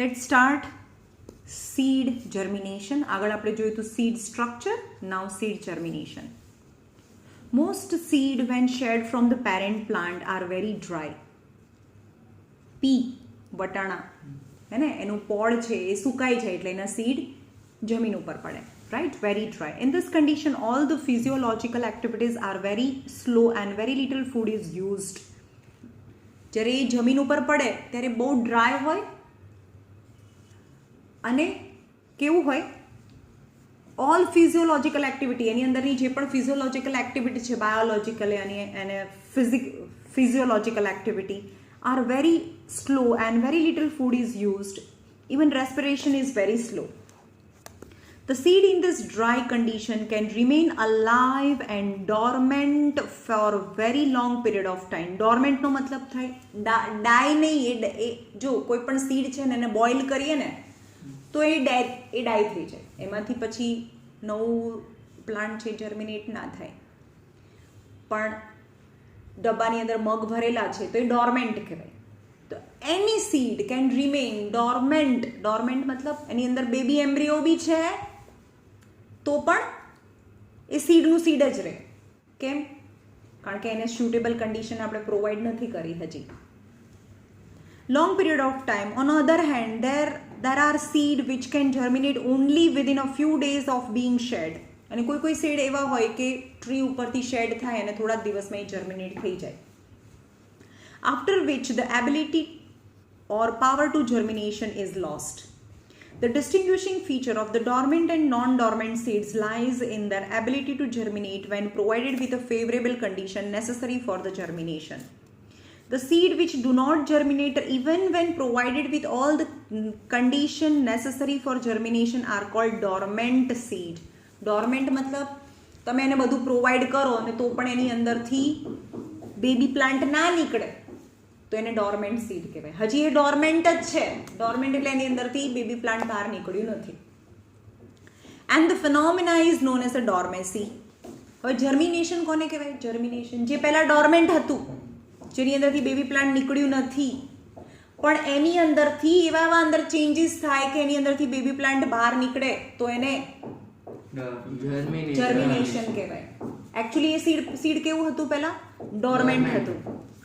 Let's start seed germination. આગળ આપણે જોયું હતું seed structure. Now seed germination. Most seed when shed from the parent plant are very dry. પી વટાણા હે ને એનું પોડ છે એ સુકાઈ જાય એટલે એના સીડ જમીન ઉપર પડે, right? Very dry. In this condition all the physiological activities are very slow and very little food is used. જ્યારે એ જમીન ઉપર પડે ત્યારે બહુ ડ્રાય હોય અને કેવું હોય, ઓલ ફિઝિયોલોજિકલ એક્ટિવિટી એની અંદરની જે પણ ફિઝિયોલોજિકલ એક્ટિવિટી છે બાયોલોજિકલી અને physiological activity are very slow and very little food is used. Even respiration is very slow. The seed in this dry condition can remain alive and dormant for very long period of time. Dormant નો મતલબ થાય ડાય નહીં, એ જો કોઈ પણ seed છે ને એને boil કરીએ ને તો એ ડાય થઈ જાય, એમાંથી પછી નવું પ્લાન્ટ છે જર્મિનેટ ના થાય. પણ ડબ્બાની અંદર મગ ભરેલા છે તો એ ડોર્મેન્ટ કહેવાય. તો એની સીડ કેન રિમેઇન ડોર્મેન્ટ. ડોર્મેન્ટ મતલબ એની અંદર બેબી એમ્બ્રિયો બી છે તો પણ એ સીડનું સીડ જ રહે. કેમ? કારણ કે એને સ્યુટેબલ કન્ડિશન આપણે પ્રોવાઈડ નથી કરી હજી. Long period of time. On the other hand, there are seed which can germinate only within a few days of being shed. અને કોઈ કોઈ સીડ એવા હોય કે ટ્રી ઉપરથી શેડ થાય અને થોડા દિવસમાં એ જર્મિનેટ થઈ જાય. After which the ability or power to germination is lost. The distinguishing feature of the dormant and non-dormant seeds lies in their ability to germinate when provided with a favorable condition necessary for the germination. The seed which do not germinate even when provided with all the condition necessary for germination are called dormant seed. Dormant મતલબ તમે એને બધું provide કરો અને તો પણ એની અંદરથી baby plant ના નીકળે તો એને ડોર્મેન્ટ સીડ કહેવાય. હજી એ ડોર્મેન્ટ જ છે. ડોર્મેન્ટ એટલે એની અંદરથી બેબી પ્લાન્ટ બહાર નીકળ્યું નથી. And the phenomena is known as a dormancy. હવે જર્મિનેશન કોને કહેવાય? જર્મિનેશન જે પહેલાં ડોર્મેન્ટ હતું, જેની અંદરથી બેબી પ્લાન્ટ નીકળ્યું નથી પણ એની અંદરથી એવા અંદર ચેન્જીસ થાય કે એની અંદરથી બેબી પ્લાન્ટ બહાર નીકળે તો એને જર્મિનેશન કહેવાય. એકચ્યુઅલી એ સીડ કેવું હતું પહેલા? ડોર્મેન્ટ હતું,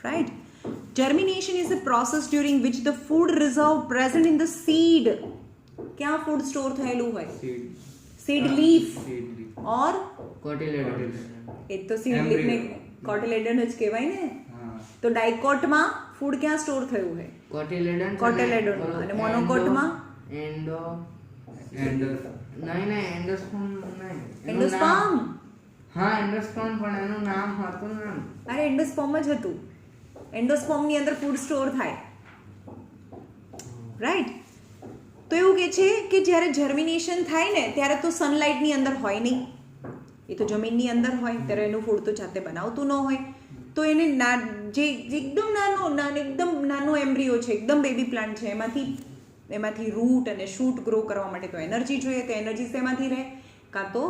right? Germination is a process during which the food reserve present in the seed. क्या food store થયેલું હોય? Seed leaf or cotyledon. એ તો seed leaf ને cotyledon જ કહેવાય ને. તો ડાયકોટમાં ફૂડ ક્યાં સ્ટોર થયું હોય? કોટિલેડન. અને મોનોકોટમાં એન્ડોસ્પર્મ. હા, એન્ડોસ્પર્મ પણ એનું નામ હતું ને. અરે એન્ડોસ્પર્મ જ હતું. એન્ડોસ્પર્મની અંદર ફૂડ સ્ટોર થાય, રાઈટ? તો એવું કે છે કે જ્યારે જર્મિનેશન થાય ને ત્યારે તો સનલાઇટની અંદર હોય નહીં, એ તો જમીનની અંદર હોય ત્યારે એનું ફૂડ તો જાતે બનાવતું ન હોય. તો એને જે એકદમ નાનો એમ્બ્રિયો છે, એકદમ બેબી પ્લાન્ટ છે, એમાંથી રૂટ અને શૂટ ગ્રો કરવા માટે તો એનર્જી જોઈએ. તો એનર્જી શેમાંથી રહે? કાં તો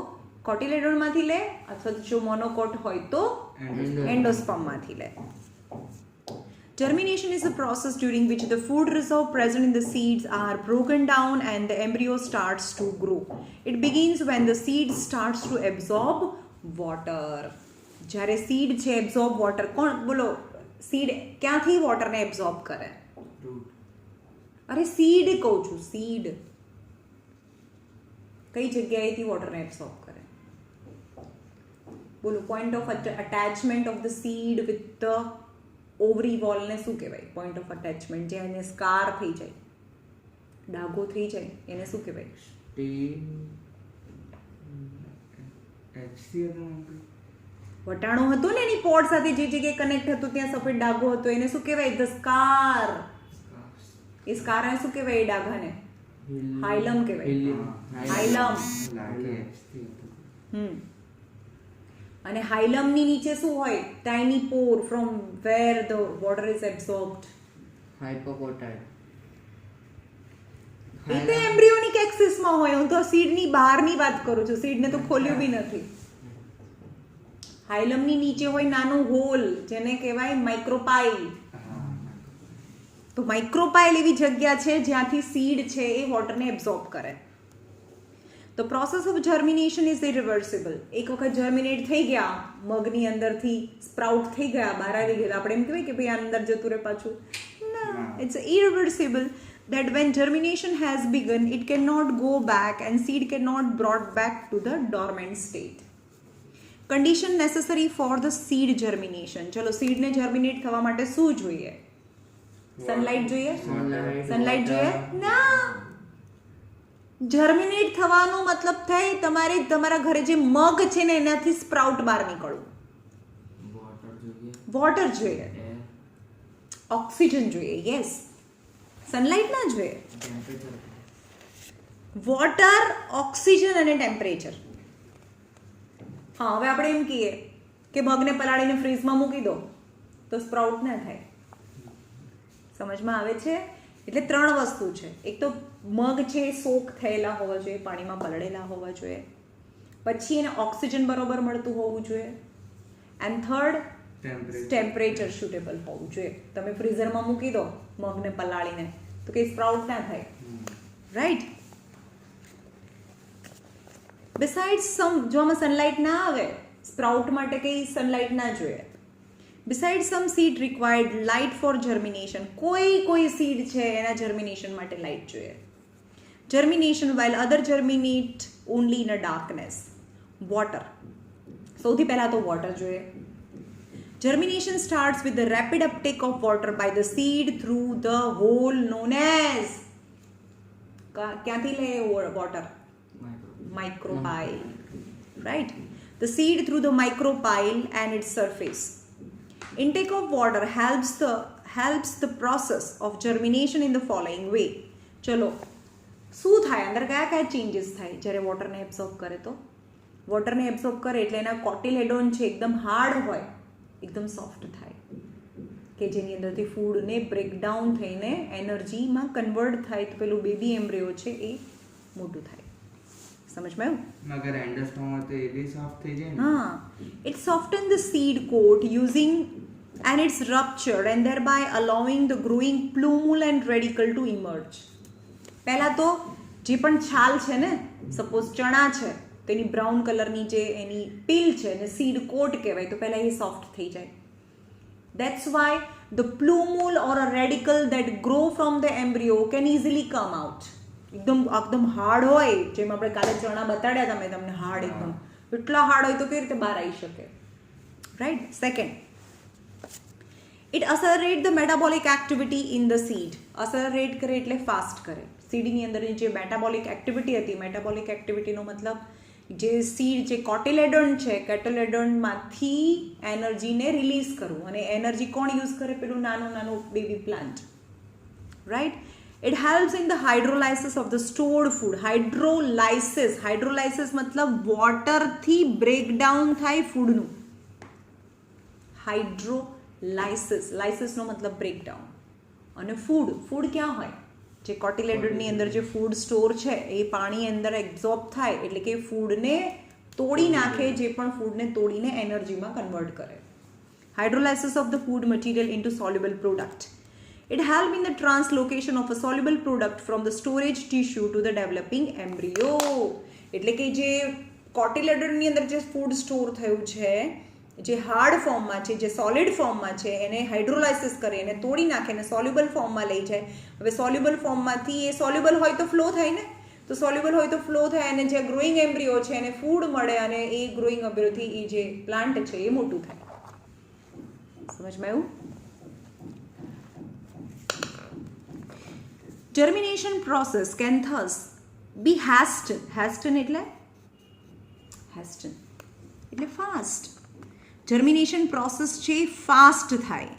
કોટિલેડોનમાંથી લે અથવા જો મોનોકોટ હોય તો એન્ડોસ્પર્મમાંથી લે. Germination is a process during which the food reserve present in the seeds are broken down and the embryo starts to grow. It begins when the seed starts to absorb water. જ્યારે seed છે absorb water, કોણ બોલો? seed ક્યાંથી વોટરને absorb કરે? અરે seed કહું છું, seed કઈ જગ્યાએથી વોટરને એબ્ઝોર્બ કરે? બોલો. Point of attachment of the seed with the ઓવરી વોલને શું કહેવાય? Point of attachment. જે એને સ્કાર થઈ જાય, ડાઘો થઈ જાય, એને શું કહેવાય? વટાણું હતું ને એની પોડ સાથે જે જગ્યાએ કનેક્ટ હતું ત્યાં સફેદ ડાઘો હતો, એને શું કહેવાય? The scar. એ સ્કારને શું કહેવાય? એ ડાઘાને હાઇલમ કહેવાય. હાઇલમ. અને હાઇલમની નીચે શું હોય? Tiny pore from where the water is absorbed. Hypocotyl. એ તો એમ્બ્રિયોનિક એક્સિસમાં હોય. હું તો સીડની બહારની વાત કરું છું, સીડને તો ખોલ્યું બી નથી. હાઇલમની નીચે હોય નાનું હોલ, જેને કહેવાય માઇક્રોપાઇલ. તો માઇક્રોપાઇલ એવી જગ્યા છે જ્યાંથી સીડ છે એ વોટરને એબ્ઝોર્બ કરે. તો process of germination is irreversible. એક વખત જર્મિનેટ થઈ ગયા, મગની અંદરથી સ્પ્રાઉટ થઈ ગયા, બહાર આવી ગયા, આપણે એમ કહેવાય કે ભાઈ આ અંદર જતું રહે પાછું? ના, it's irreversible. That when germination has begun, it cannot go back and seed cannot brought back to the dormant state. Condition necessary for the seed germination. ચલો, સીડને જર્મિનેટ થવા માટે શું જોઈએ? સનલાઇટ જોઈએ? સનલાઇટ જોઈએ? ના. જર્મિનેટ થવાનો મતલબ થાય તમારે તમારા ઘરે જે મગ છે ને એનાથી સ્પ્રાઉટ બહાર નીકળવું. વોટર જોઈએ, ઓક્સિજન જોઈએ. યસ, સનલાઇટ ના જોઈએ. વોટર, ઓક્સિજન અને ટેમ્પરેચર. હા, હવે આપણે એમ કહીએ કે મગને પલાળીને ફ્રીઝમાં મૂકી દો તો સ્પ્રાઉટ ના થાય. સમજમાં આવે છે? એટલે 3 વસ્તુ છે. એક તો મગ છે સોક થયેલા હોવા જોઈએ, પાણીમાં પલળેલા હોવા જોઈએ. પછી એને ઓક્સિજન બરોબર મળતું હોવું જોઈએ. એન્ડ થર્ડ, ટેમ્પરેચર સુટેબલ હોવું જોઈએ. તમે ફ્રીઝરમાં મૂકી દો મગને પલાળીને તો કંઈ સ્પ્રાઉટ ના થાય. રાઈટ? બિસાઇડ્સ જો આમાં સનલાઇટ ના આવે, સ્પ્રાઉટ માટે કંઈ સનલાઇટ ના જોઈએ. Besides some seed required light for germination. કોઈ સીડ છે એના જર્મિનેશન માટે લાઇટ જોઈએ. Germination while other germinate only in a darkness. Water, સૌથી પહેલા તો વોટર જોઈએ. Germination starts with the rapid uptake of water by the seed through the hole known as, ક્યાંથી લે water? Micropyle. Right? The seed through the micropyle and its surface. Intake of water helps the process of germination in the following way. ચલો, શું થાય? અંદર કયા changes થાય જ્યારે વોટરને absorb કરે? તો વોટરને એબ્ઝોર્બ કરે એટલે એના કોટિલેડોન છે એકદમ હાર્ડ હોય, એકદમ સોફ્ટ થાય, કે જેની અંદરથી ફૂડને બ્રેકડાઉન થઈને એનર્જીમાં કન્વર્ટ થાય તો પેલું બેબી એમ્બ્રિયો છે એ મોટું થાય. સમજમાં આવ્યું? મગર એન્ડોસ્પર્મ તો એ બી સોફ્ટ થઈ જાય ને. હા, it softens the seed coat using and it's ruptured and thereby allowing the growing plumule and radicle to emerge. પહેલા તો જે પણ છાલ છે ને, સપોઝ ચણા છે તો એની બ્રાઉન કલરની જે એની પીલ છે એને સીડ કોટ કહેવાય, તો પહેલાં એ સોફ્ટ થઈ જાય. That's why the plumule or a radicle that grow from the embryo can easily come out. એકદમ હાર્ડ હોય, જેમ આપણે કાલે ચણા બતાડ્યા હતા મેં તમને, હાર્ડ એકદમ, એટલા હાર્ડ હોય તો કેવી રીતે બહાર આવી શકે? Right? Second, it accelerate the metabolic activity in the seed. Accelerate કરે એટલે ફાસ્ટ કરે. સીડની અંદરની જે મેટાબોલિક એક્ટિવિટી હતી, મેટાબોલિક એક્ટિવિટીનો મતલબ જે સીડ, જે કોટિલેડોન છે, કોટિલેડોનમાંથી એનર્જીને રિલીઝ કરવું. અને એનર્જી કોણ યુઝ કરે? પેલું નાનું baby plant. Right? It helps in the hydrolysis of the stored food. હાઇડ્રોલાઇસિસ મતલબ વોટરથી બ્રેકડાઉન થાય ફૂડનું. લાઇસિસનો મતલબ બ્રેકડાઉન. અને ફૂડ ક્યાં હોય? જે કોટિલેડોનની અંદર જે ફૂડ સ્ટોર છે એ પાણી અંદર એબ્ઝોર્બ થાય એટલે કે ફૂડને તોડી નાખે, જે પણ ફૂડને તોડીને એનર્જીમાં કન્વર્ટ કરે. Hydrolysis of the food material into soluble product. It helps in the translocation of a soluble product from the storage tissue to the developing embryo. એટલે કે જે કોટિલેડોનની અંદર જે ફૂડ સ્ટોર થયું છે, જે હાર્ડ ફોર્મમાં છે, જે સોલિડ ફોર્મમાં છે, એને હાઇડ્રોલાઇસિસ કરે, એને તોડી નાખે, એને સોલ્યુબલ ફોર્મમાં લઈ જાય. હવે સોલ્યુબલ ફોર્મમાંથી એ સોલ્યુબલ હોય તો ફ્લો થાય ને, તો સોલ્યુબલ હોય તો ફ્લો થાય અને જે ગ્રોઈંગ એમ્બ્રિયો છે એને ફૂડ મળે અને એ ગ્રોઈંગ એમ્બ્રિયોથી એ જે પ્લાન્ટ છે એ મોટું થાય. સમજમાં આવ્યું? Germination process can thus be hastened એટલે ફાસ્ટ. જર્મિનેશન પ્રોસેસ છે ફાસ્ટ થાય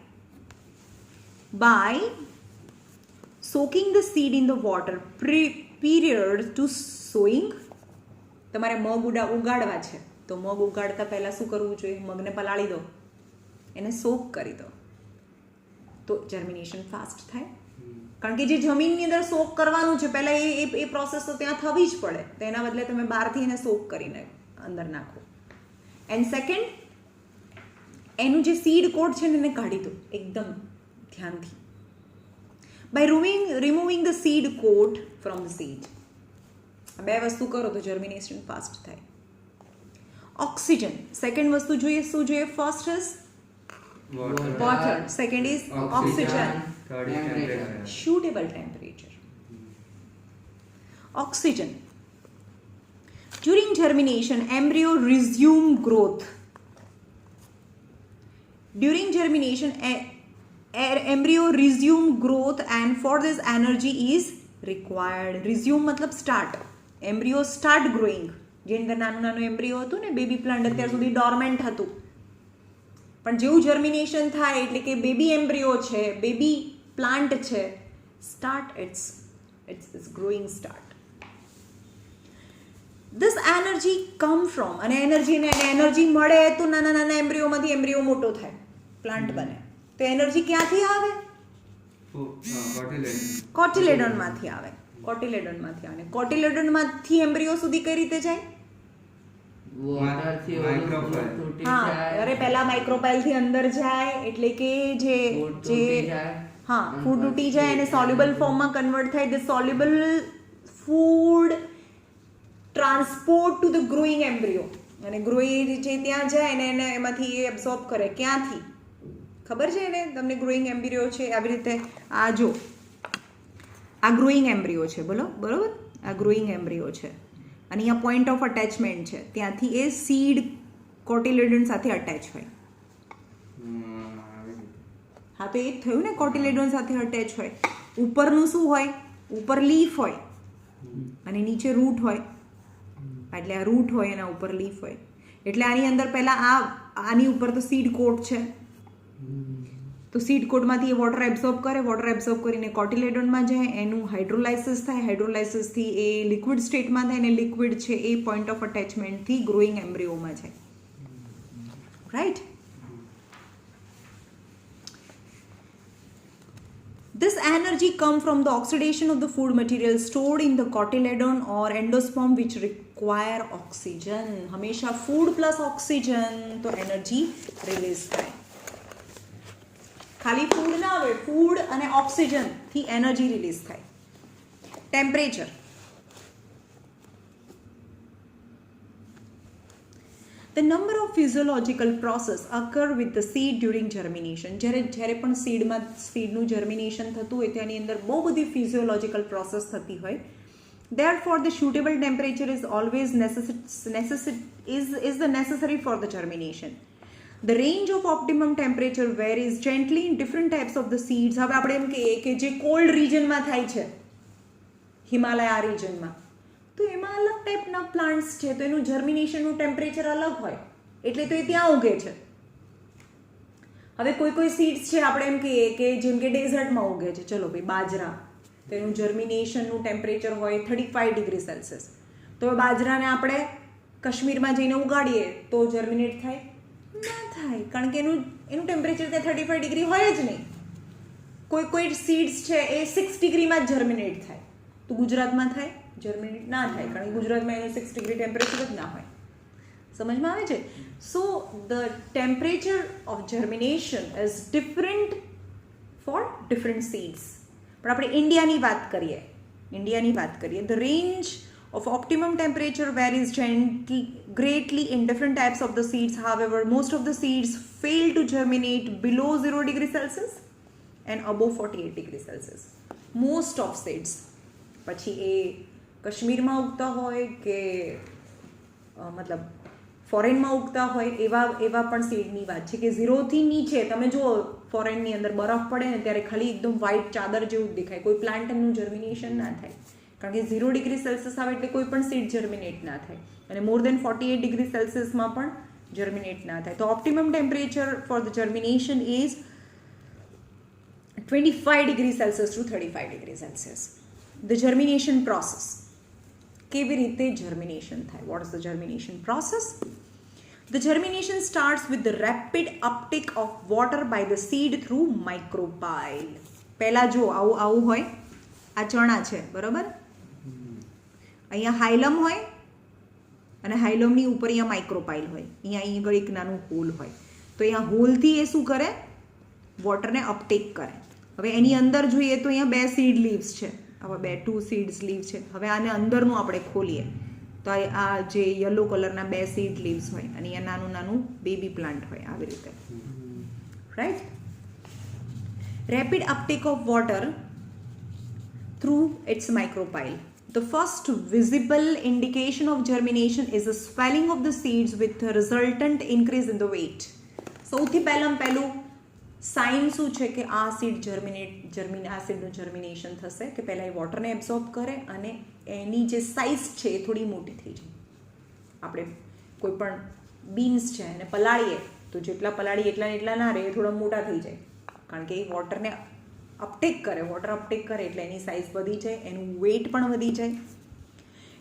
by soaking the seed in the water period to sowing. તમારે મગ ઉગાડવા છે તો મગ ઉગાડતા પહેલાં શું કરવું જોઈએ? મગને પલાળી દો, એને સોક કરી દો, તો જર્મિનેશન ફાસ્ટ થાય. કારણ કે જે જમીનની અંદર સોક કરવાનું છે પહેલાં એ પ્રોસેસ તો ત્યાં થવી જ પડે, તો એના બદલે તમે બહારથી એને સોક કરીને અંદર નાખો. એન્ડ સેકન્ડ, એનું જે સીડ કોટ છે ને એને કાઢી દો એકદમ ધ્યાનથી. By removing the seed coat from the seed. બે વસ્તુ કરો તો જર્મિનેશન ફાસ્ટ થાય. ઓક્સિજન, સેકન્ડ વસ્તુ જોઈએ શું જોઈએ? First is water, second is oxygen. third is temperature. suitable temperature. Oxygen. During germination, embryo resume growth. During germination, embryo resume growth and for this energy is required. Resume મતલબ start. Embryo start growing. જે અંદર નાનું embryo હતું ને, baby plant અત્યાર સુધી ડોર્મેન્ટ હતું, પણ જેવું જર્મિનેશન થાય એટલે કે બેબી એમ્બ્રિયો છે, બેબી પ્લાન્ટ છે, start its growing start. This energy come from, અને એનર્જી મળે તો નાના એમ્બ્રિયોમાંથી એમ્બ્રિયો મોટો થાય, પ્લાન્ટ બને. તો એનર્જી ક્યાંથી આવે? કોટિલેડોનમાંથી આવે. કોટિલેડોનમાંથી એમ્બ્રિયો સુધી કઈ રીતે જાય? હા, અરે પહેલા માઇક્રોપાઇલ થી અંદર જાય, એટલે કે જે હા ફૂડ તૂટી જાય અને સોલ્યુબલ ફોર્મમાં કન્વર્ટ થાય. The soluble food transport to the growing embryo, અને ગ્રોઈંગ જે ત્યાં જાય ને એને એમાંથી એ એબ્સોર્બ કરે. ક્યાંથી ખબર છે એને તમને? ગ્રોઈંગ એમ્બ્રિયો છે આવી રીતે, આ જો આ ગ્રોઈંગ એમ્બ્રિયો છે, બોલો બરોબર, આ ગ્રોઈંગ એમ્બ્રિયો છે અને અહીંયા પોઈન્ટ ઓફ અટેચમેન્ટ છે, ત્યાંથી એ સીડ કોટિલેડોન સાથે અટેચ હોય. હા, તો એ જ થયું ને, કોટિલેડોન સાથે અટેચ હોય. ઉપરનું શું હોય? ઉપર લીફ હોય અને નીચે રૂટ હોય. એટલે આ રૂટ હોય અને ઉપર લીફ હોય. એટલે આની અંદર પહેલા આની ઉપર તો સીડ કોટ છે, તો સીડ કોટમાંથી એ વોટર એબ્સોર્બ કરે, વોટર એબ્સોર્બ કરીને કોટિલેડોનમાં જાય, એનું હાઇડ્રોલાઇસિસ થાય, હાઇડ્રોલાઇસિસથી એ લિક્વિડ સ્ટેટમાં થાય, અને લિક્વિડ છે એ પોઈન્ટ ઓફ અટેચમેન્ટથી ગ્રોઈંગ એમ્બ્રિયોમાં જાય. Right? This energy comes from the oxidation of the food material stored in the cotyledon or endosperm which require oxygen. હંમેશા food plus oxygen તો એનર્જી રિલીઝ થાય. ખાલી ફૂડ ના આવે, ફૂડ અને oxygen થી energy release થાય. Temperature. The number of physiological process occur with the seed during germination. જ્યારે પણ સીડનું જર્મિનેશન થતું હોય તેની અંદર બહુ બધી ફિઝિયોલોજિકલ પ્રોસેસ થતી હોય. Therefore, the suitable temperature is always necessary for the germination. The range of optimum temperature varies gently in different types of the seeds. હવે આપણે એમ કહીએ કે જે કોલ્ડ રિજનમાં થાય છે, હિમાલયા રિજનમાં, તો એમાં અલગ ટાઈપના પ્લાન્ટ્સ છે, તો એનું જર્મિનેશનનું ટેમ્પરેચર અલગ હોય, એટલે તો એ ત્યાં ઉગે છે. હવે કોઈ સીડ્સ છે આપણે એમ કહીએ કે જેમ કે ડેઝર્ટમાં ઉગે છે, ચલો ભાઈ બાજરા, તો એનું જર્મિનેશનનું ટેમ્પરેચર હોય 35 ડિગ્રી સેલ્સિયસ. તો બાજરાને આપણે કાશ્મીરમાં જઈને ઉગાડીએ તો જર્મિનેટ થાય? ના થાય, કારણ કે એનું ટેમ્પરેચર ત્યાં 35 ડિગ્રી હોય જ નહીં. કોઈ સીડ્સ છે એ 6 ડિગ્રીમાં જ જર્મિનેટ થાય, તો ગુજરાતમાં થાય? જર્મિનેટ ના થાય, કારણ કે ગુજરાતમાં એનું 6 ડિગ્રી ટેમ્પરેચર જ ના હોય. સમજમાં આવે છે? So the temperature of germination is different for different seeds. પણ આપણે ઇન્ડિયાની વાત કરીએ, the range of optimum temperature varies greatly in different types of the seeds. However, most of the seeds fail to germinate below 0 degree Celsius and above 48 degree Celsius. Most of seeds. પછી એ કાશ્મીરમાં ઉગતા હોય કે મતલબ ફોરેનમાં ઉગતા હોય, એવા પણ સીડની વાત છે કે 0થી નીચે તમે જુઓ ફોરેનની અંદર બરફ પડે ને ત્યારે ખાલી એકદમ વ્હાઇટ ચાદર જેવું જ દેખાય, કોઈ પ્લાન્ટનું જર્મિનેશન ના થાય, કારણ કે 0 ડિગ્રી સેલ્સિયસ આવે એટલે કોઈ પણ સીડ જર્મિનેટ ના થાય, અને મોર દેન 48 ડિગ્રી સેલ્સિયસમાં પણ જર્મિનેટ ના થાય. તો optimum temperature for the germination is 25 degree Celsius to 35 degree Celsius. The germination process. કેવી રીતે જર્મિનેશન થાય? What is the germination process? The germination starts with the rapid uptake of water by the seed through micropyle. પહેલા જો આવું હોય, આ ચણા છે બરોબર, અહીંયા હાઇલમ હોય અને હાઇલમની ઉપર અહીંયા માઇક્રોપાઇલ હોય, અહીંયા આગળ એક નાનું હોલ હોય, તો અહીંયા હોલથી એ શું કરે? વોટરને અપટેક કરે. હવે એની અંદર જોઈએ તો અહીંયા 2 સીડ લીવ્સ છે, હવે 2 સીડ્સ લીવ છે. હવે આને અંદરનું આપણે ખોલીએ તો આ જે યલો કલરના 2 સીડ લીવ્સ હોય અને અહીંયા નાનું નાનું બેબી પ્લાન્ટ હોય આવી રીતે, right. Rapid uptake of water through its micropyle. The first visible indication of germination is the swelling of the seeds with the resultant increase in the weight. સૌથી પહેલું સાઇન શું છે કે આ સીડ આ સીડનું જર્મિનેશન થશે કે પહેલાં એ વોટરને એબ્ઝોર્બ કરે અને એની જે સાઇઝ છે એ થોડી મોટી થઈ જાય. આપણે કોઈ પણ બીન્સ છે એને પલાળીએ તો જેટલા પલાળીએ એટલા ના રહે, એ થોડા મોટા થઈ જાય કારણ કે એ વોટર અપટેક કરે એટલે એની સાઇઝ વધી જાય, એનું વેઇટ પણ વધી જાય.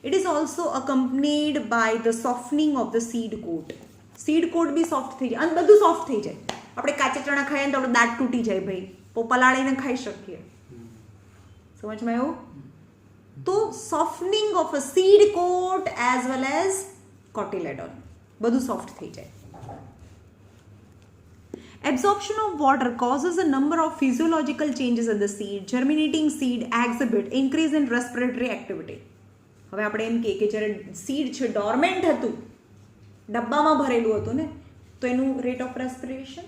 It is also accompanied by the softening of the seed coat. Seed coat બી સોફ્ટ થઈ જાય અને બધું સોફ્ટ થઈ જાય. આપણે કાચા ચણા ખાઈએ ને તો આપણો દાંત તૂટી જાય ભાઈ, તો પલાળીને ખાઈ શકીએ. સમજમાં આવ્યું? તો softening of a seed coat as well as cotyledon બધું સોફ્ટ થઈ જાય. Absorption of water causes a number of physiological changes in the seed. Germinating seed exhibit increase in respiratory activity. હવે આપણે એમ કહીએ કે જ્યારે સીડ છે ડોર્મેન્ટ હતું, ડબ્બામાં ભરેલું હતું ને, તો એનું રેટ ઓફ રેસ્પિરેશન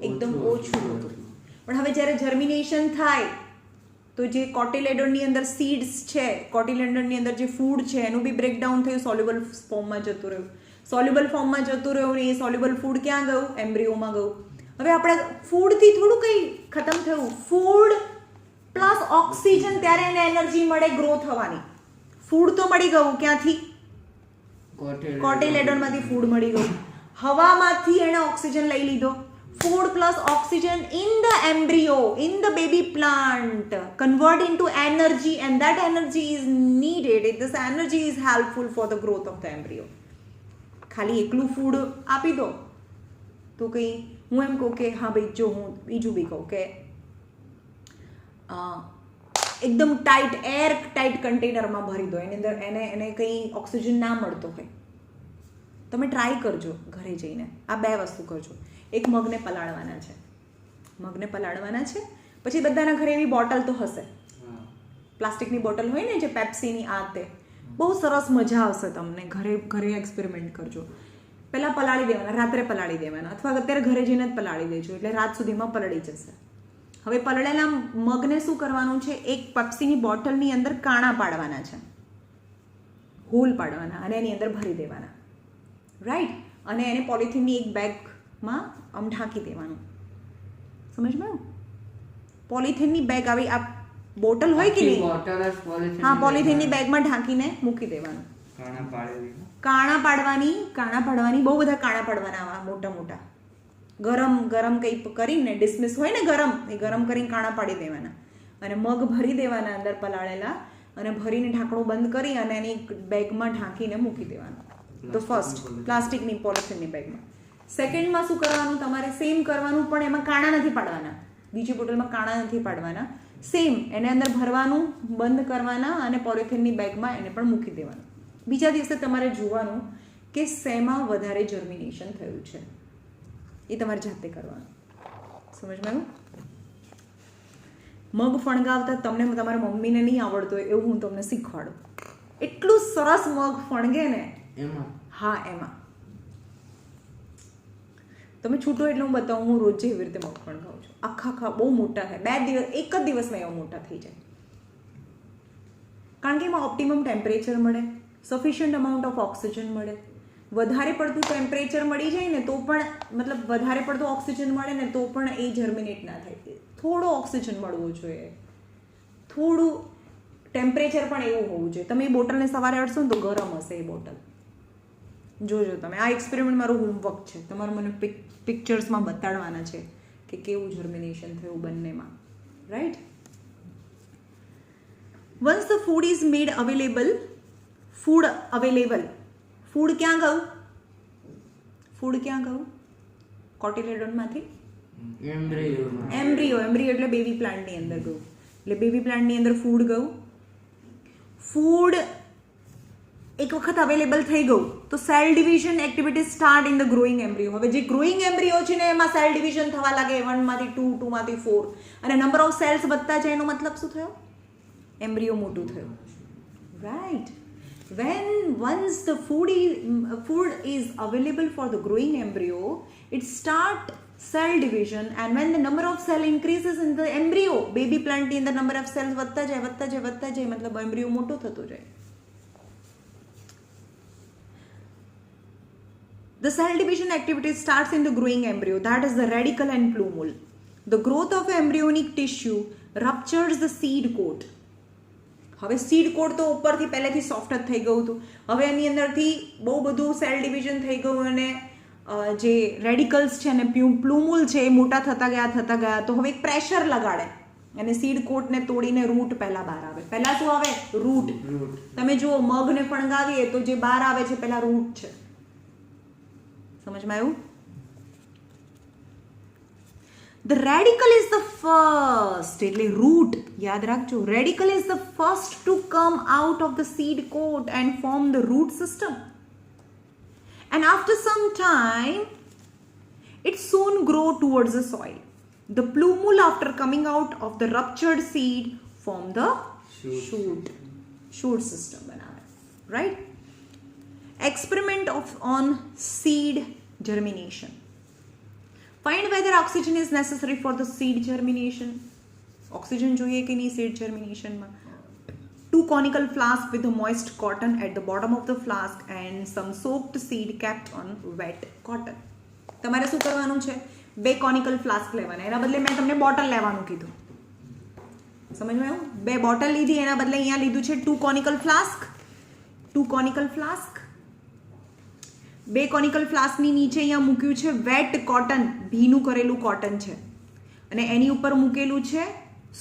એકદમ ઓછું હતું. પણ હવે જ્યારે જર્મિનેશન થાય તો જે કોટિલેડોનની અંદર સીડ્સ છે, કોટિલેડોનની અંદર જે ફૂડ છે એનું બી બ્રેકડાઉન થયું, સોલ્યુબલ ફોર્મમાં જતું રહ્યું. સોલ્યુબલ ફોર્મમાં જતું રહ્યું ને એ સોલ્યુબલ ફૂડ ક્યાં ગયું? એમ્બ્રિયોમાં ગયું. હવે આપણા ફૂડથી થોડું કંઈ ખતમ થયું. ફૂડ પ્લસ ઓક્સિજન, ત્યારે એને એનર્જી મળે ગ્રો થવાની. ફૂડ તો મળી ગયું ક્યાંથી? કોટિલેડોનમાંથી ફૂડ મળી ગયું. હવામાંથી એણે ઓક્સિજન લઈ લીધો. Food plus oxygen in the embryo, in the baby plant convert into energy and that energy is needed. This energy is helpful for the growth of the embryo. ખાલી એકલું ફૂડ આપી દો તો કંઈ, હું એમ કહું કે હા ભાઈ, જો હું બીજું બી કહું કે એકદમ ટાઈટ એર ટાઈટ કન્ટેનરમાં ભરી દો, એની અંદર એને કંઈ ઓક્સિજન ના મળતો હોય, તમે ટ્રાય કરજો ઘરે જઈને. આ 2 વસ્તુ કરજો. એક મગને પલાળવાના છે, પછી બધાના ઘરે એવી બોટલ તો હશે, પ્લાસ્ટિકની બોટલ હોય ને જે પેપ્સીની, આ તે બહુ સરસ મજા આવશે તમને. ઘરે એક્સપેરિમેન્ટ કરજો. પહેલાં પલાળી દેવાના, રાત્રે પલાળી દેવાના, અથવા અત્યારે ઘરે જઈને જ પલાળી દેજો એટલે રાત સુધીમાં પલળી જશે. હવે પલળેલા મગને શું કરવાનું છે? એક પેપ્સીની બોટલની અંદર કાણા પાડવાના છે, હોલ પાડવાના અને એની અંદર ભરી દેવાના, રાઈટ. અને એને પોલિથીનની એક બેગમાં આમ ઢાંકી દેવાનું. સમજમાં? પોલિથીનની બેગ આવી આ બોટલ હોય કે નહીં, હા, પોલિથીનની બેગમાં ઢાંકીને મૂકી દેવાનું. કાણા પાડવાની બહુ બધા કાણા પાડવાના આવા મોટા મોટા. ગરમ કંઈ કરીને ડિસમિસ હોય ને ગરમ, એ ગરમ કરીને કાણા પાડી દેવાના અને મગ ભરી દેવાના અંદર પલાળેલા, અને ભરીને ઢાંકણું બંધ કરી અને એની બેગમાં ઢાંકીને મૂકી દેવાનું. તો ફર્સ્ટ પ્લાસ્ટિકની પોલિથીનની બેગમાં. સેકન્ડમાં શું કરવાનું? તમારે સેમ કરવાનું, પણ એમાં કાણા નથી પાડવાના. બીજી બોટલમાં કાણા નથી પાડવાના. સેમ એને અંદર ભરવાનું, બંધ કરવાના અને પોલિથીનની બેગમાં એને પણ મૂકી દેવાનું. બીજા દિવસે તમારે જોવાનું કે શેમાં વધારે જર્મિનેશન થયું છે, એ તમારે જાતે કરવાનું. સમજમાં? મગ ફણગાવતા તમને તમારા મમ્મીને નહીં આવડતો હોય એવું હું તમને શીખવાડું. એટલું સરસ મગ ફણગે ને એમાં. હા, એમાં તમે છૂટો એટલે હું બતાવું. હું રોજે એવી રીતે મગ ફણગાવું છું. આખા બહુ મોટા થાય. 2 દિવસ, એક જ દિવસમાં એવા મોટા થઈ જાય. કારણ કે એમાં ઓપ્ટિમમ ટેમ્પરેચર મળે, સફિશિયન્ટ અમાઉન્ટ ઓફ ઓક્સિજન મળે. વધારે પડતું ટેમ્પરેચર મળી જાય ને તો પણ, મતલબ વધારે પડતું ઓક્સિજન મળે ને તો પણ એ જર્મિનેટ ના થાય. થોડો ઓક્સિજન મળવો જોઈએ, થોડું ટેમ્પરેચર પણ એવું હોવું જોઈએ. તમે એ બોટલને સવારે અડશો ને તો ગરમ હશે એ બોટલ. જોજો તમે. આ એક્સપેરિમેન્ટ મારું હોમવર્ક છે. તમારે મને પિક્ચર્સમાં બતાડવાના છે કે કેવું જર્મિનેશન થયું બંનેમાં, right. Once the food is made available, food ક્યાં ગયું? કોટિલેડોનમાંથી એમ્બ્રિયો એટલે બેબી પ્લાન્ટની અંદર ગયું. એટલે બેબી પ્લાન્ટની અંદર ફૂડ ગયું. ફૂડ એક વખત અવેલેબલ થઈ ગયું તો cell division activity start in the growing embryo. હવે જે ગ્રોઈંગ એમ્બ્રિયો છે ને એમાં સેલ ડિવિઝન થવા લાગે 1 માંથી 2, 2 માંથી 4 અને નંબર ઓફ સેલ્સ વધતા જાય એનો મતલબ શું થયો? એમ્બ્રિયો મોટું થયું. Right. When once the food is available for the growing embryo, it start cell division, and when the number of cell increases in the embryo, baby plant ની અંદર number of cells વધતા જાય મતલબ embryo મોટો થતો જાય. The cell division activity starts in the growing embryo, that is the radicle and plumule. The growth of embryonic tissue ruptures the seed coat. હવે seed code તો ઉપરથી પહેલેથી સોફ્ટ જ થઈ ગયું હતું, હવે એની અંદરથી બહુ બધું સેલ ડિવિઝન થઈ ગયું અને જે રેડિકલ્સ છે અને પ્લુમુલ છે એ મોટા થતા ગયા તો હવે એક પ્રેશર લગાડે અને સીડ કોટને તોડીને રૂટ પહેલા બહાર આવે. પહેલા શું આવે? રૂટ. તમે જુઓ મગને ફણગાવીએ તો જે બહાર આવે છે પહેલા રૂટ છે. સમજમાં આવ્યું? The radicle is the first, એટલે root, યાદ રાખજો, radicle is the first to come out of the seed coat and form the root system. And after some time, it soon grow towards the soil. The plumule, after coming out of the ruptured seed, form the shoot system બનાવે. Right? Experiment on seed germination. Find whether oxygen is necessary for the seed germination. Oxygen જોઈએ કે નહીં seed germination માં? 2 conical flasks with a moist cotton at the bottom of the flask and some soaked seed kept on wet cotton. તમારે શું કરવાનું છે? 2 conical flask લેવાના, એના બદલે મેં તમને બોટલ લેવાનું કીધું. સમજમાં આવ્યું? 2 બોટલ લીધી, એના બદલે અહીંયા લીધું છે 2 conical flask. 2 conical flask. 2 conical ફ્લાસ્કની નીચે અહીંયા મૂક્યું છે વેટ કોટન, ભીનું કરેલું કોટન છે અને એની ઉપર મૂકેલું છે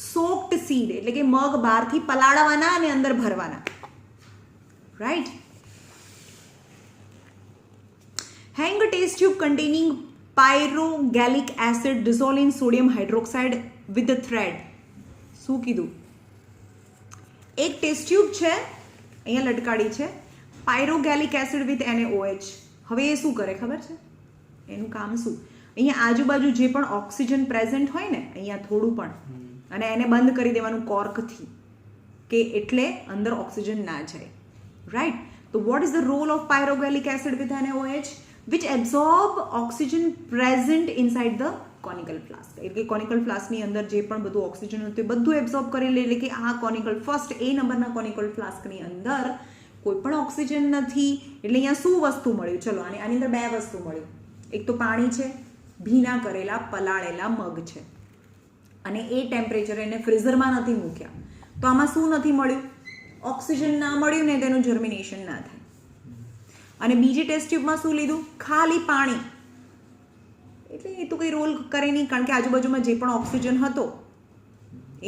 સોક્ડ સીડ, એટલે કે મગ બહારથી પલાળવાના અને અંદર ભરવાના. Right. Hang test tube containing pyrogallic acid dissolved in sodium hydroxide with a thread. શું કીધું? એક ટેસ્ટ ટ્યુબ છે અહીંયા લટકાડી છે, પાયરોગેલિક એસિડ વિથ NaOH. હવે એ શું કરે ખબર છે? એનું કામ શું? અહીંયા આજુબાજુ જે પણ ઓક્સિજન પ્રેઝન્ટ હોય ને, અહીંયા થોડું પણ, અને એને બંધ કરી દેવાનું કોર્કથી, કે એટલે અંદર ઓક્સિજન ના જાય. રાઈટ. તો what is the role of pyrogallic acid with NaOH? Which absorb oxygen present inside the conical flask. એટલે કોનિકલ ફ્લાસ્કની અંદર જે પણ બધું ઓક્સિજન હતું એ બધું એબ્ઝોર્બ કરી લે, એટલે કે આ કોનિકલ ફર્સ્ટ A નંબરના કોનિકલ ફ્લાસ્કની અંદર કોઈ પણ ઓક્સિજન નથી. એટલે અહીંયા શું વસ્તુ મળ્યું? ચલો આની અંદર 2 વસ્તુ મળ્યું. એક તો પાણી છે, ભીના કરેલા પલાળેલા મગ છે, અને એ ટેમ્પરેચર એને ફ્રીઝરમાં નથી મૂક્યા, તો આમાં શું નથી મળ્યું? ઓક્સિજન ના મળ્યું ને તેનું જર્મિનેશન ના થાય. અને બીજી ટેસ્ટ ટ્યુબમાં શું લીધું? ખાલી પાણી. એટલે એ તો કંઈ રોલ કરે નહીં, કારણ કે આજુબાજુમાં જે પણ ઓક્સિજન હતો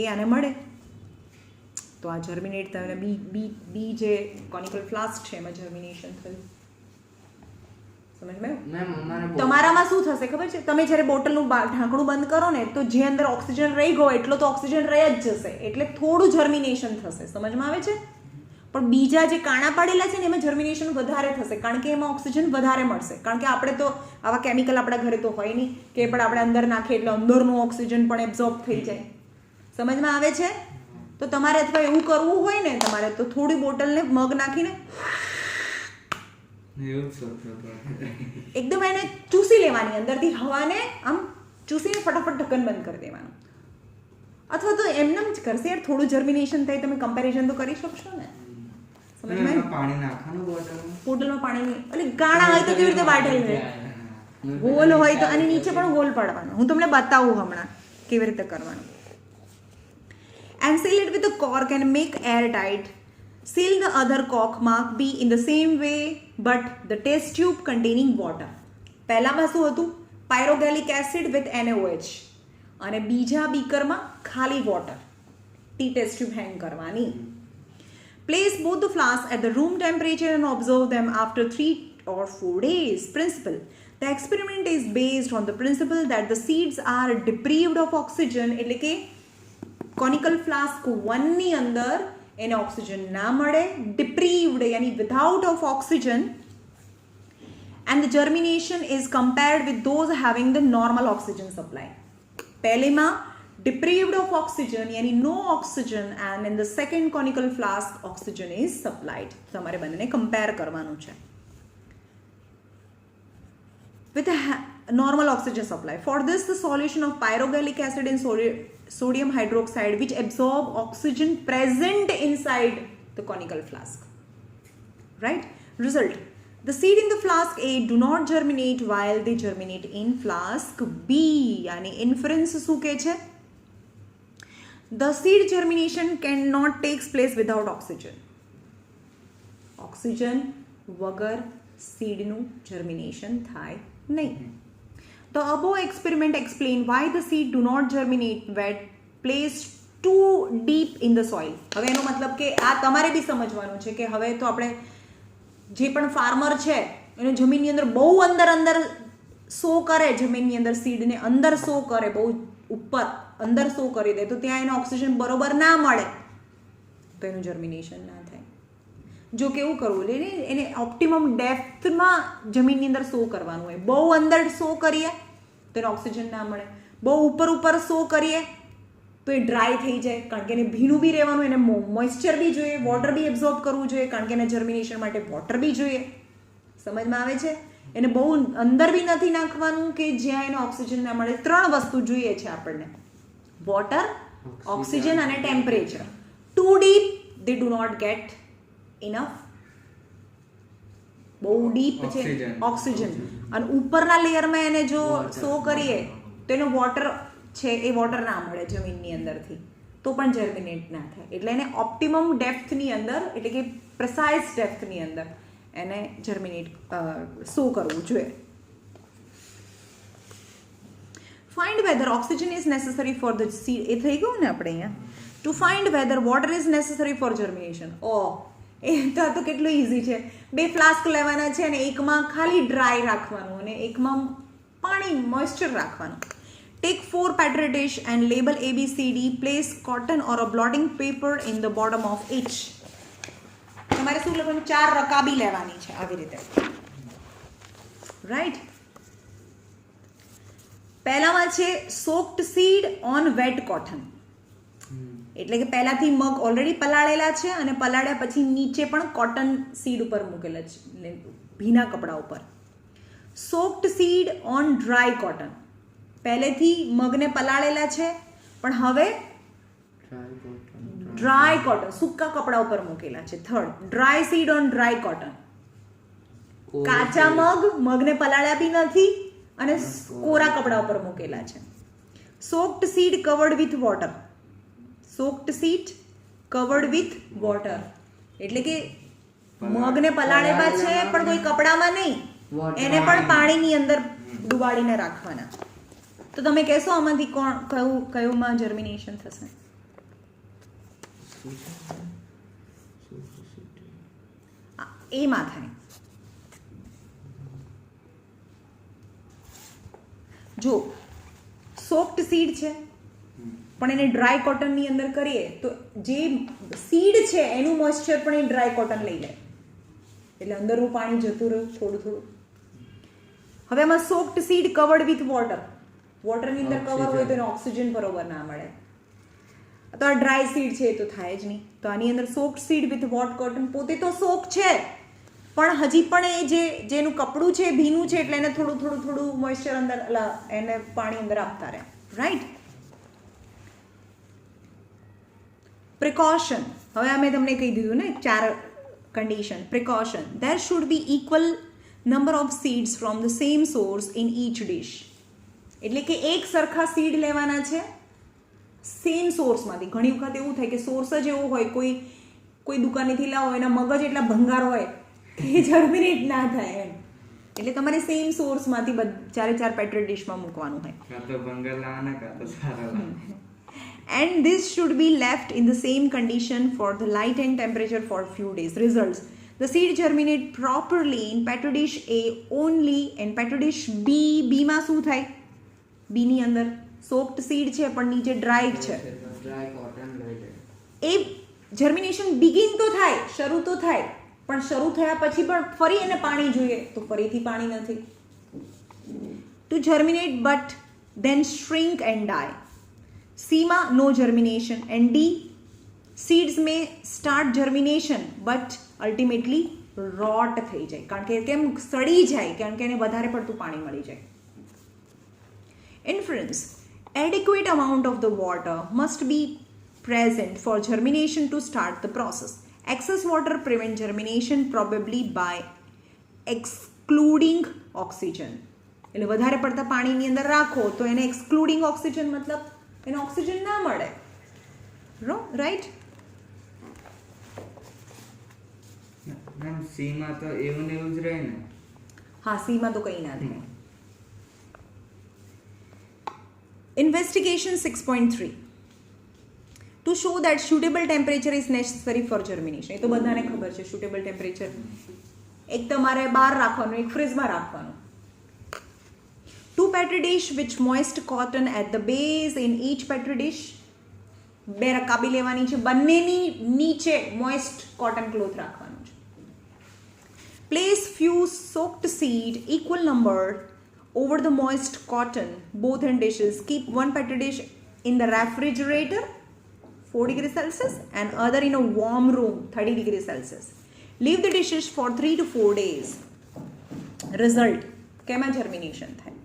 એ આને મળે. તો આ જર્મિનેટ થયું, બી જે કોનિકલ ફ્લાસ્ક છે એમાં જર્મિનેશન થયું. સમજમાં? તમારામાં શું થશે ખબર છે? તમે જ્યારે બોટલનું ઢાંકણું બંધ કરો ને તો જે અંદર ઓક્સિજન રહી ગયો એટલો તો ઓક્સિજન રહી જ જશે, એટલે થોડું જર્મિનેશન થશે. સમજમાં આવે છે? પણ બીજા જે કાણા પાડેલા છે ને એમાં જર્મિનેશન વધારે થશે, કારણ કે એમાં ઓક્સિજન વધારે મળશે. કારણ કે આપણે તો આવા કેમિકલ આપણા ઘરે તો હોય નહીં કે પણ આપણે અંદર નાખીએ એટલે અંદરનું ઓક્સિજન પણ એબ્ઝોર્બ થઈ જાય. સમજમાં આવે છે? તો તમારે અથવા એવું કરવું હોય ને, તમારે તો થોડી બોટલને મગ નાખીને એકદમ એને ચૂસી લેવાની, અંદરથી હવાને આમ ચૂસીને ફટાફટ ઢક્કન બંધ કરી દેવાનું. અથવા તો એમને જ કરશે યાર, થોડું જર્મિનેશન થાય. તમે કમ્પેરિઝન તો કરી શકશો ને. સમજમાં? પાણી નાખવાનું બોટલમાં પાણી નહીં, એટલે ગાણા હોય તો કેવી રીતે બાટલ હોય, ગોલ હોય તો, અને નીચે પણ ગોલ પાડવાનો. હું તમને બતાવું હમણાં કેવી રીતે કરવાનું. And seal it with a cork and make airtight. Seal the other cork mark B in the same way, but the test tube containing water. પહેલામાં શું હતું? પાયરોગેલિક એસિડ વિથ NaOH, અને બીજા બીકરમાં ખાલી વોટર. ટી ટેસ્ટ ટ્યુબ હેંગ કરવાની. Place both the flasks at the room temperature and observe them after 3 or 4 days. Principle. The experiment is based on the principle that the seeds are deprived of oxygen, એટલે કે conical flask 1 ની અંદર એને oxygen ના મળે. Deprived યાની without of oxygen, and the germination is compared with those having the normal oxygen supply. પહેલીમાં deprived of oxygen yani no oxygen, and in the second conical flask oxygen is supplied. તમારે બંનેને compare કરવાનું છે with a normal oxygen supply. For this the solution of pyrogallic acid and sodium hydroxide which absorb oxygen present inside the conical flask. Right? Result: the seed in the flask A do not germinate while they germinate in flask B. यानी inference શું કહે છે? The seed germination cannot takes place without oxygen. Oxygen વગર seedનું germination થાય નહીં. The above experiment explain why the seed do not germinate when placed too deep in the soil. હવે એનો મતલબ કે આ તમારે બી સમજવાનું છે કે હવે તો આપણે જે પણ ફાર્મર છે એને જમીનની અંદર બહુ અંદર સો કરે, જમીનની અંદર સીડને અંદર સો કરે, બહુ ઉપર અંદર સો કરી દે, તો ત્યાં એને ઓક્સિજન બરોબર ના મળે તો એનું જર્મિનેશન ના થાય. જો કેવું કરવું એને ઓપ્ટિમમ ડેપ્થમાં જમીનની અંદર સો કરવાનું હોય. બહુ અંદર સો કરીએ તો એને ઓક્સિજન ના મળે, બહુ ઉપર સો કરીએ તો એ ડ્રાય થઈ જાય, કારણ કે એને ભીનું બી રહેવાનું, એને મોઇસ્ચર બી જોઈએ, વોટર બી એબ્ઝોર્બ કરવું જોઈએ, કારણ કે એને જર્મિનેશન માટે વોટર બી જોઈએ. સમજમાં આવે છે? એને બહુ અંદર બી નથી નાખવાનું કે જ્યાં એને ઓક્સિજન ના મળે. 3 વસ્તુ જોઈએ છે આપણને: વોટર, ઓક્સિજન અને temperature. Too deep they do not get enough. બહુ ડીપ છે ઓક્સિજન, અને ઉપરના લેયરમાં એને જો સો કરીએ તો એનો વોટર છે એ વોટર ના મળે જમીનની અંદરથી, તો પણ જર્મિનેટ ના થાય. એટલે એને ઓપ્ટિમમ ડેપ્થની અંદર, એટલે કે પ્રિસાઇઝ ડેપ્થની અંદર એને જર્મિનેટ સો કરવું જોઈએ. Find whether oxygen is necessary for the seed. એ થઈ ગયું ને આપણે અહીંયા. To find whether water is necessary for germination. એ તો કેટલું ઇઝી છે. 2 ફ્લાસ્ક લેવાના છે અને એકમાં ખાલી ડ્રાય રાખવાનું અને એકમાં પાણી મોઇસ્ચર રાખવાનું. Take 4 petri dish and label ABCD. Place cotton or a blotting paper in the bottom of each. તમારે શું લેવાનું? 4 રકાબી લેવાની છે આવી રીતે. રાઈટ? પહેલામાં છે soaked seed on wet cotton. એટલે કે પહેલાથી મગ ઓલરેડી પલાળેલા છે અને પલાળ્યા પછી નીચે પણ કોટન સીડ ઉપર મૂકેલા છે, ભીના કપડા ઉપર. soaked seed on dry cotton. પહેલેથી મગને પલાળેલા છે પણ હવે ડ્રાય કોટન સૂકા કપડા ઉપર મૂકેલા છે. 3rd, dry seed on dry cotton. કાચા મગને પલાળ્યા બી નથી અને કોરા કપડા ઉપર મૂકેલા છે. સોક્ડ seed covered with water. સોક્ડ seed covered with water એટલે કે મગને પલાળેલા છે પણ કોઈ કપડામાં નહીં, એને પણ પાણીની અંદર ડુબાડીને રાખવાના. તો તમે કહેશો આમાંથી કયુંમાં જર્મિનેશન થશે? એમાં થાય. જો સોક્ડ સીડ છે પણ એને ડ્રાય કોટનની અંદર કરીએ તો જે સીડ છે એનું મોઇસ્ચર પણ એ ડ્રાય કોટન લઈ લે, એટલે અંદરનું પાણી જતું રહ્યું થોડું. હવે એમાં soaked seed covered with water. વોટરની અંદર કવર હોય તો એને ઓક્સિજન બરોબર ના મળે. તો આ ડ્રાય સીડ છે એ તો થાય જ નહીં. તો આની અંદર સોક્ડ સીડ વિથ વોટ કોટન પોતે તો સોક છે પણ હજી પણ એ જેનું કપડું છે ભીનું છે એટલે એને થોડું મોઇસ્ચર અંદર એને પાણી અંદર આપતા રહે. રાઈટ? પ્રિકોશન. હવે અમે તમને કહી દીધું ને 4 condition. Precaution: there should be equal number of seeds from the same source in each dish. એટલે કે એક સરખા સીડ લેવાના છે સેમ સોર્સમાંથી. ઘણી વખત એવું થાય કે સોર્સ જ એવો હોય, કોઈ દુકાનેથી લાવો એના મગજ એટલા ભંગાર હોય કે જર્મિનેટ ના થાય એમ. એટલે તમારે સેમ સોર્સમાંથી 4 પેટ્રી ડિશમાં મૂકવાનું હોય. And this should be left in the same condition for the light and temperature for few days. Results: the seed germinate properly in petri dish A only and petri dish B. માં શું થાય? B ની અંદર સોક્ડ seed છે પણ નીચે dry છે. એ germination begin તો થાય, શરૂ તો થાય, પણ શરૂ થયા પછી પણ ફરી એને પાણી જોઈએ તો ફરીથી પાણી નથી. To germinate but then shrink and die. C માં no germination and D seeds may start germination but ultimately rot થઈ જાય, કારણ કે કેમ સડી જાય, કારણ કે એને વધારે પડતું પાણી મળી જાય. Inference: adequate amount of the water must be present for germination to start the process. Excess water prevent germination probably by excluding oxygen. એટલે વધારે પડતા પાણીની અંદર રાખો તો એને એક્સક્લુડિંગ ઓક્સિજન, મતલબ એને ઓક્સિજન ના મળે. રાઈટ? મેમ સી માં તો એવું ને એવું જ રહે ને. હા, સી માં તો કંઈ ના થાય. Investigation 6.3 to show that suitable temperature is necessary for germination. એ તો બધાને ખબર છે suitable temperature. એક તમારે બહાર રાખવાનું, એક ફ્રીજમાં રાખવાનું. 2 petri dish with moist cotton at the base in each petri dish. બે રકાબી લેવાની છે, બંનેની નીચે મોઇસ્ટ કોટન ક્લોથ રાખવાનું છે. Place few soaked seed equal number over the moist cotton both in dishes. Keep one petri dish in the refrigerator 4 degrees Celsius and other in a warm room 30 degrees Celsius. Leave the dishes for 3 to 4 days. Result: કેમાં germination થાય?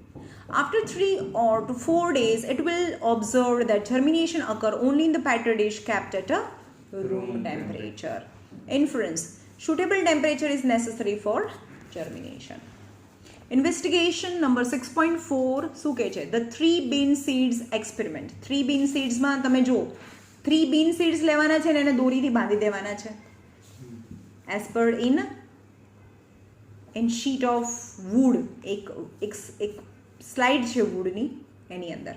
After 3 or to 4 days, it will observe that germination occur only in the petri dish kept at a room temperature. Inference: suitable temperature is necessary for germination. Investigation number 6.4 શું કહે છે? The 3 bean seeds experiment. 3 bean seeds માં તમે જો 3 bean seeds લેવાના છે ને એને દોરીથી બાંધી દેવાના છે. As per in sheet of wood, એક સ્લાઇડ છે વુડની, એની અંદર,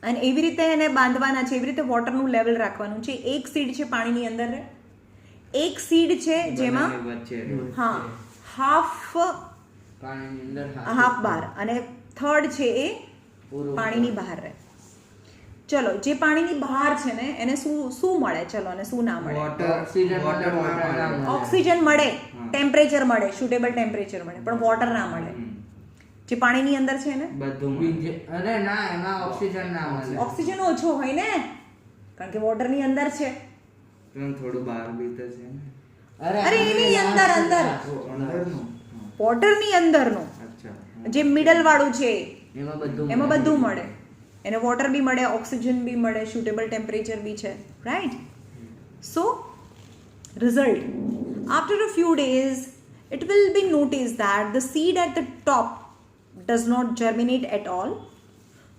અને એવી રીતે એને બાંધવાના છે, એવી રીતે વોટરનું લેવલ રાખવાનું છે. એક સીડ છે પાણીની અંદર, એક સીડ છે જેમાં હા હાફ બહાર અને થર્ડ છે એ પાણીની બહાર રહે. ચલો, જે પાણીની બહાર છે ને એને શું મળે, ચલો, અને શું ના મળે? ઓક્સિજન મળે, ટેમ્પરેચર મળે, સુટેબલ ટેમ્પરેચર મળે, પણ વોટર ના મળે. જે પાણીની અંદર છે ને બધું અરે ના, એમાં ઓક્સિજન ના મળે. ઓક્સિજન ઓછો હોય ને, કારણ કે વોટરની અંદર છે. થોડું બહાર બી તો છે ને. અરે એની અંદર વોટરની અંદરનો જે મિડલ વાળું છે એમાં બધું મળે. એને વોટર બી મળે, ઓક્સિજન બી મળે, સુટેબલ ટેમ્પરેચર બી છે. Right? So result: after a few days it will be noticed that the seed at the top does not germinate at all.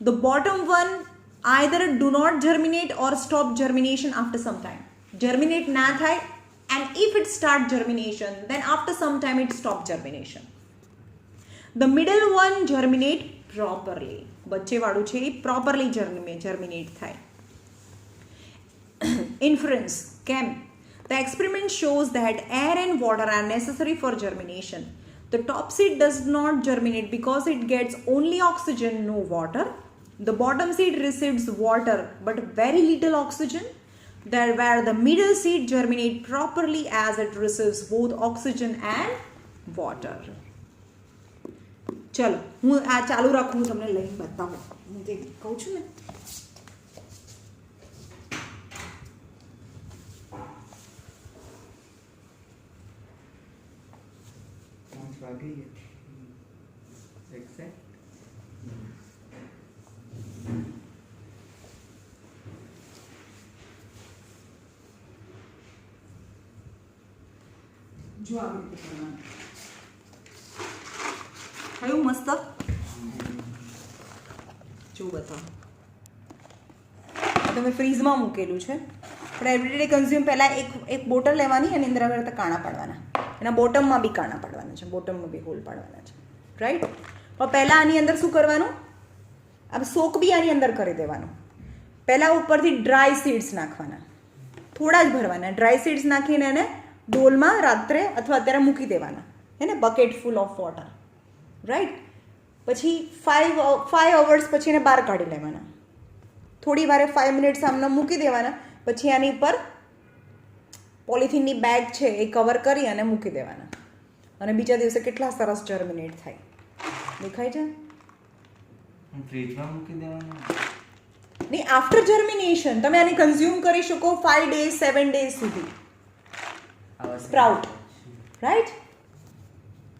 The bottom one either do not germinate or stop germination after some time. Germinate na thai, and if it start germination, then after some time it stop germination. The middle one germinate properly. વચ્ચે વાળું છે એ properly germinate થાય. Inference: કેમ? The experiment shows that air and water are necessary for germination. The top seed does not germinate because it gets only oxygen, no water. The bottom seed receives water but very little oxygen. There where the middle seed germinate properly as it receives both oxygen and water. ચલો, હું આ ચાલુ રાખું, હું તમને લઈને બતાવું. હું જે કહું છું ને, જો આવી રીતે કરવાનું. કયું મસ્ત જો બતાવો. આ તમે ફ્રીઝમાં મૂકેલું છે. આપણે એવરીડે કન્ઝ્યુમ પહેલાં એક બોટલ લેવાની અને અંદર આવી રીતે કાણા પાડવાના. એના બોટમમાં બી કાણા પાડવાના છે, બોટમમાં બી હોલ પાડવાના છે. રાઈટ? પણ પહેલાં આની અંદર શું કરવાનું? આ સોક બી આની અંદર કરી દેવાનું. પહેલાં ઉપરથી ડ્રાય સીડ્સ નાખવાના, થોડા જ ભરવાના. ડ્રાય સીડ્સ નાખીને એને ડોલમાં રાત્રે અથવા અત્યારે મૂકી દેવાના, એને bucket full of water. Right? પછી 5 hours પછી એને બહાર કાઢી લેવાના. થોડી વારે 5 મિનિટ્સ આમને મૂકી દેવાના. પછી આની ઉપર પોલિથીનની બેગ છે એ કવર કરી અને મૂકી દેવાના અને બીજા દિવસે કેટલા સરસ જર્મિનેટ થાય દેખાય છે ફ્રીજમાં મૂકી દેવાનું નહીં આફ્ટર જર્મિનેશન તમે આને કન્ઝ્યુમ કરી શકો 5 days 7 days સુધી સ્પ્રાઉટ રાઈટ